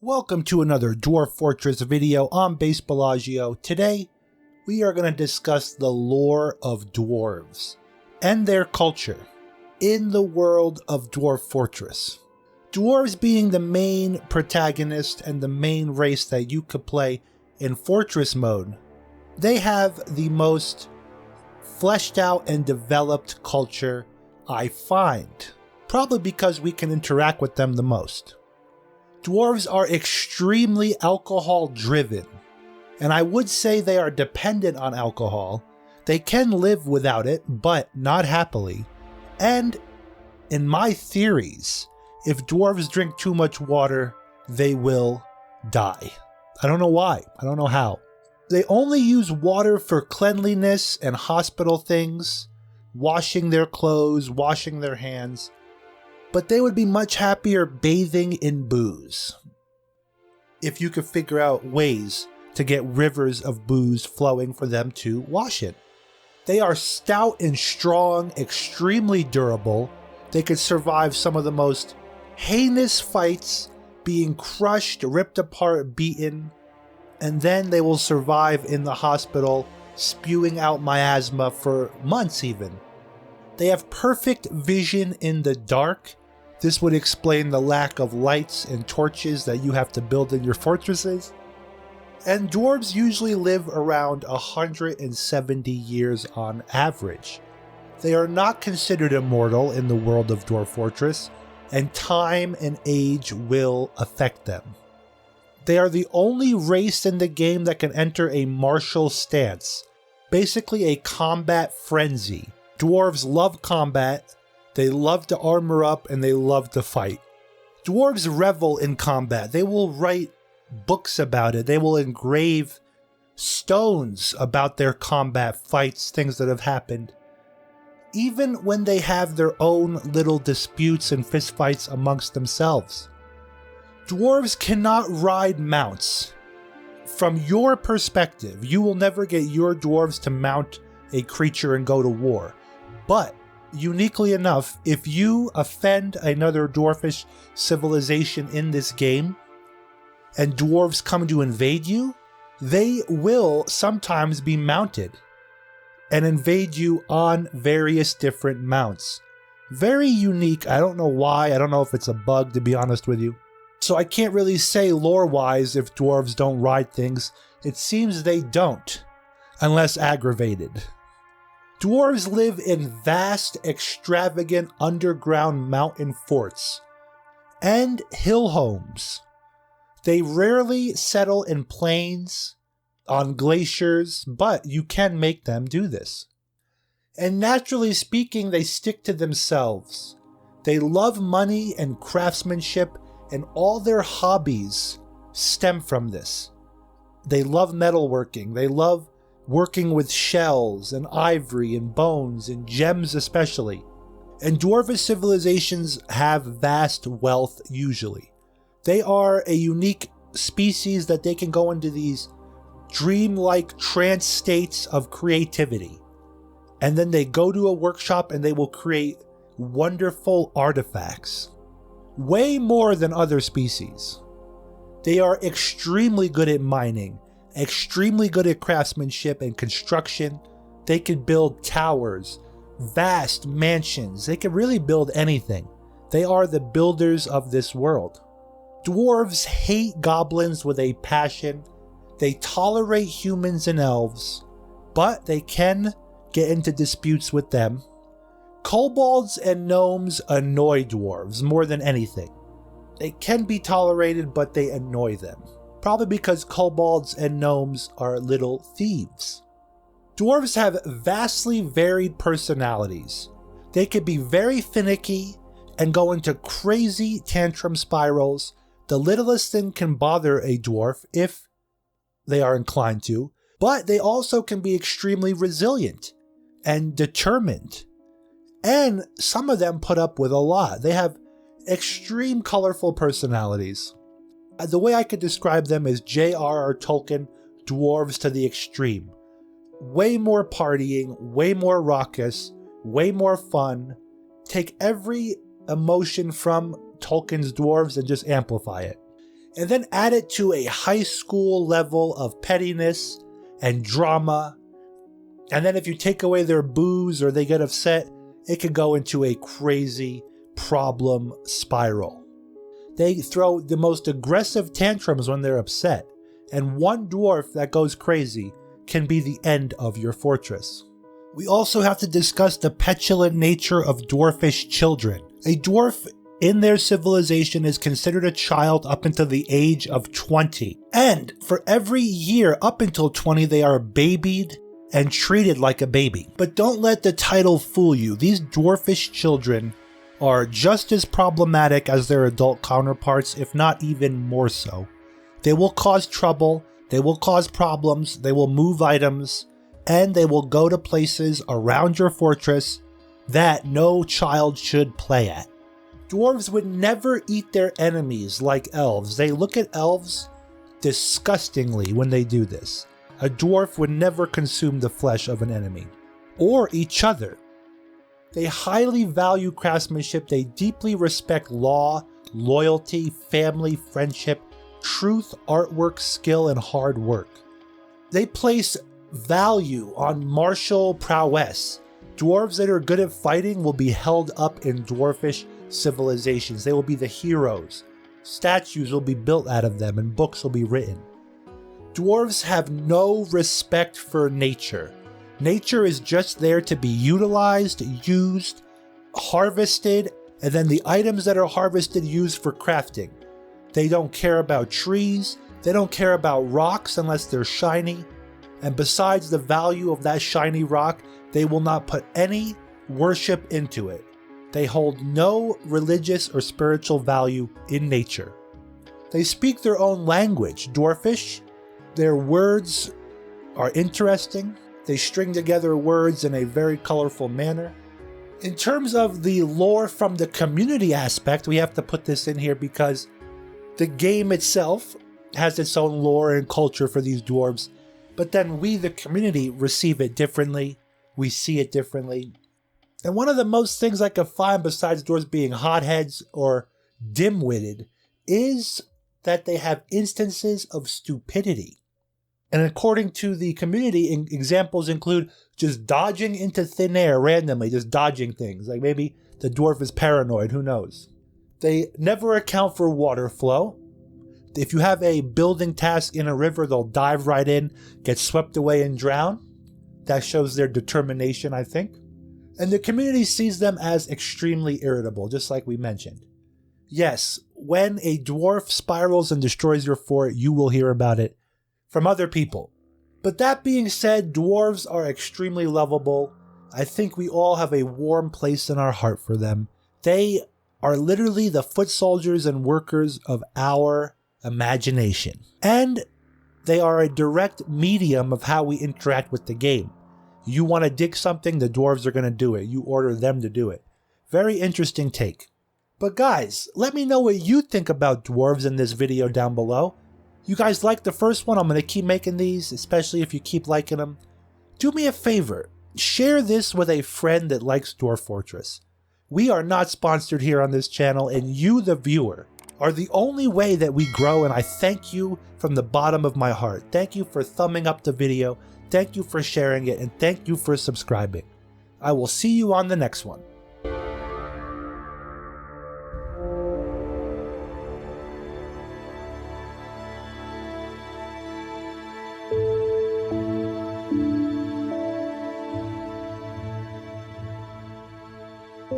Welcome to another Dwarf Fortress video on BasedBellagio. Today, we are going to discuss the lore of dwarves and their culture in the world of Dwarf Fortress. Dwarves being the main protagonist and the main race that you could play in Fortress mode, they have the most fleshed out and developed culture I find, probably because we can interact with them the most. Dwarves are extremely alcohol driven, and I would say they are dependent on alcohol. They can live without it, but not happily. And in my theories, if dwarves drink too much water, they will die. I don't know why. I don't know how. They only use water for cleanliness and hospital things, washing their clothes, washing their hands. But they would be much happier bathing in booze if you could figure out ways to get rivers of booze flowing for them to wash in. They are stout and strong, extremely durable. They could survive some of the most heinous fights, being crushed, ripped apart, beaten, and then they will survive in the hospital, spewing out miasma for months even. They have perfect vision in the dark. This would explain the lack of lights and torches that you have to build in your fortresses. And dwarves usually live around 170 years on average. They are not considered immortal in the world of Dwarf Fortress, and time and age will affect them. They are the only race in the game that can enter a martial stance, basically a combat frenzy. Dwarves love combat, they love to armor up, and they love to fight. Dwarves revel in combat. They will write books about it. They will engrave stones about their combat fights, things that have happened. Even when they have their own little disputes and fistfights amongst themselves. Dwarves cannot ride mounts. From your perspective, you will never get your dwarves to mount a creature and go to war. But, uniquely enough, if you offend another dwarfish civilization in this game, and dwarves come to invade you, they will sometimes be mounted and invade you on various different mounts. Very unique. I don't know why. I don't know if it's a bug, to be honest with you. So I can't really say lore-wise if dwarves don't ride things. It seems they don't, unless aggravated. Dwarves live in vast, extravagant underground mountain forts and hill homes. They rarely settle in plains, on glaciers, but you can make them do this. And naturally speaking, they stick to themselves. They love money and craftsmanship, and all their hobbies stem from this. They love metalworking. They love working with shells and ivory and bones and gems especially. And dwarvish civilizations have vast wealth usually. They are a unique species that they can go into these dreamlike trance states of creativity. And then they go to a workshop and they will create wonderful artifacts. Way more than other species. They are extremely good at mining, extremely good at craftsmanship and construction. They can build towers, vast mansions. They can really build anything. They are the builders of this world. Dwarves hate goblins with a passion. They tolerate humans and elves, but they can get into disputes with them. Kobolds and gnomes annoy dwarves more than anything. They can be tolerated, but they annoy them. Probably because kobolds and gnomes are little thieves. Dwarves have vastly varied personalities. They can be very finicky and go into crazy tantrum spirals. The littlest thing can bother a dwarf if they are inclined to, but they also can be extremely resilient and determined. And some of them put up with a lot. They have extreme colorful personalities. The way I could describe them is J.R.R. Tolkien dwarves to the extreme. Way more partying, way more raucous, way more fun. Take every emotion from Tolkien's dwarves and just amplify it. and then add it to a high school level of pettiness and drama. And then if you take away their booze or they get upset, it can go into a crazy problem spiral. They throw the most aggressive tantrums when they're upset, and one dwarf that goes crazy can be the end of your fortress. We also have to discuss the petulant nature of dwarfish children. A dwarf in their civilization is considered a child up until the age of 20. And for every year up until 20, they are babied and treated like a baby. But don't let the title fool you. These dwarfish children are just as problematic as their adult counterparts, if not even more so. They will cause trouble, they will cause problems, they will move items, and they will go to places around your fortress that no child should play at. Dwarves would never eat their enemies like elves. They look at elves disgustingly when they do this. A dwarf would never consume the flesh of an enemy, or each other. They highly value craftsmanship. They deeply respect law, loyalty, family, friendship, truth, artwork, skill, and hard work. They place value on martial prowess. Dwarves that are good at fighting will be held up in dwarfish civilizations. They will be the heroes. Statues will be built out of them and books will be written. Dwarves have no respect for nature. Nature is just there to be utilized, used, harvested, and then the items that are harvested used for crafting. They don't care about trees, they don't care about rocks unless they're shiny, and besides the value of that shiny rock, they will not put any worship into it. They hold no religious or spiritual value in nature. They speak their own language, dwarfish. Their words are interesting. They string together words in a very colorful manner. In terms of the lore from the community aspect, we have to put this in here because the game itself has its own lore and culture for these dwarves, but then we, the community, receive it differently. We see it differently. And one of the most things I could find besides dwarves being hotheads or dim-witted is that they have instances of stupidity. And according to the community, examples include just dodging into thin air randomly, just dodging things. Like maybe the dwarf is paranoid, who knows? They never account for water flow. If you have a building task in a river, they'll dive right in, get swept away and drown. That shows their determination, I think. And the community sees them as extremely irritable, just like we mentioned. Yes, when a dwarf spirals and destroys your fort, you will hear about it from other people. But that being said, dwarves are extremely lovable. I think we all have a warm place in our heart for them. They are literally the foot soldiers and workers of our imagination. And they are a direct medium of how we interact with the game. You want to dig something, the dwarves are going to do it. You order them to do it. Very interesting take. But guys, let me know what you think about dwarves in this video down below. You guys like the first one? I'm going to keep making these, especially if you keep liking them. Do me a favor. Share this with a friend that likes Dwarf Fortress. We are not sponsored here on this channel, and you, the viewer, are the only way that we grow, and I thank you from the bottom of my heart. Thank you for thumbing up the video. Thank you for sharing it, and thank you for subscribing. I will see you on the next one.